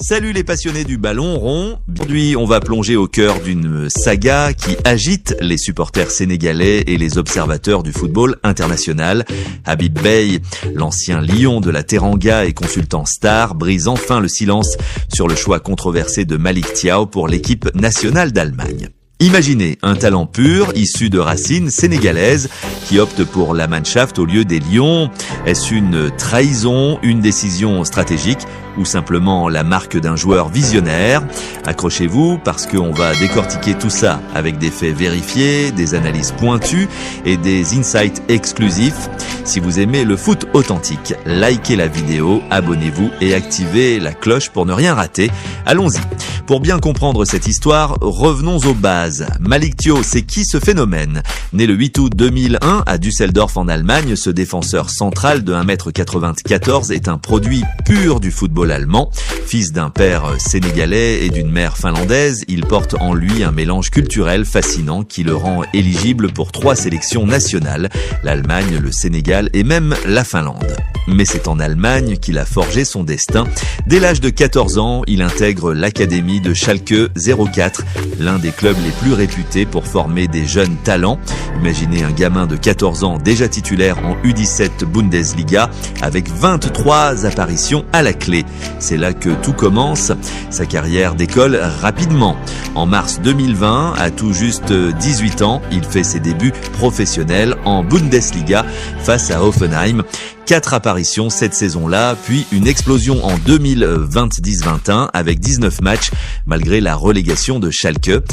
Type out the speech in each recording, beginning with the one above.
Salut les passionnés du ballon rond. Aujourd'hui, on va plonger au cœur d'une saga qui agite les supporters sénégalais et les observateurs du football international. Habib Beye, l'ancien lion de la Teranga et consultant star, brise enfin le silence sur le choix controversé de Malick Thiaw pour l'équipe nationale d'Allemagne. Imaginez un talent pur, issu de racines sénégalaises, qui opte pour la Mannschaft au lieu des Lions. Est-ce une trahison, une décision stratégique ou simplement la marque d'un joueur visionnaire? Accrochez-vous parce qu'on va décortiquer tout ça avec des faits vérifiés, des analyses pointues et des insights exclusifs. Si vous aimez le foot authentique, likez la vidéo, abonnez-vous et activez la cloche pour ne rien rater. Allons-y. Pour bien comprendre cette histoire, revenons aux bases. Malick Thiaw, c'est qui ce phénomène? Né le 8 août 2001 à Düsseldorf en Allemagne, ce défenseur central de 1m94 est un produit pur du football allemand. Fils d'un père sénégalais et d'une mère finlandaise, il porte en lui un mélange culturel fascinant qui le rend éligible pour 3 sélections nationales, l'Allemagne, le Sénégal et même la Finlande. Mais c'est en Allemagne qu'il a forgé son destin. Dès l'âge de 14 ans, il intègre l'académie de Schalke 04, l'un des clubs les plus réputés pour former des jeunes talents. Imaginez un gamin de 14 ans déjà titulaire en U17 Bundesliga avec 23 apparitions à la clé. C'est là que tout commence. Sa carrière décolle rapidement. En mars 2020, à tout juste 18 ans, il fait ses débuts professionnels en Bundesliga face à Hoffenheim. 4 apparitions cette saison-là, puis une explosion en 2020-10-21 avec 19 matchs malgré la relégation de Schalke.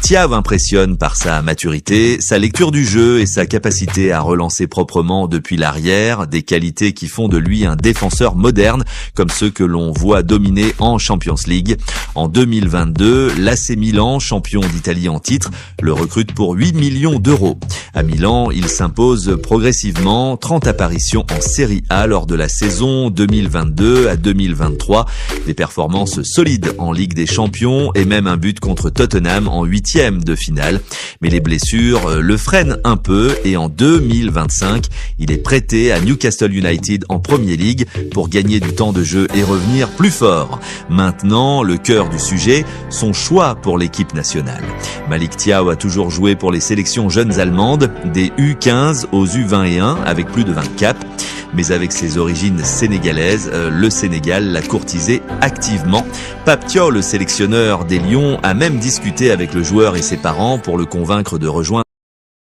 Thiaw impressionne par sa maturité, sa lecture du jeu et sa capacité à relancer proprement depuis l'arrière, des qualités qui font de lui un défenseur moderne comme ceux que l'on voit dominer en Champions League. En 2022, l'AC Milan, champion d'Italie en titre, le recrute pour 8 millions d'euros. À Milan, il s'impose progressivement, 30 apparitions en Série A lors de la saison 2022 à 2023, des performances solides en Ligue des Champions et même un but contre Tottenham en 8e de finale. Mais les blessures le freinent un peu et en 2025, il est prêté à Newcastle United en Premier League pour gagner du temps de jeu et revenir plus fort. Maintenant, le cœur du sujet, son choix pour l'équipe nationale. Malick Thiaw a toujours joué pour les sélections jeunes allemandes, des U15 aux U21 avec plus de 20 caps. Mais avec ses origines sénégalaises, le Sénégal l'a courtisé activement. Pape Thiaw, le sélectionneur des Lions, a même discuté avec le joueur et ses parents pour le convaincre de rejoindre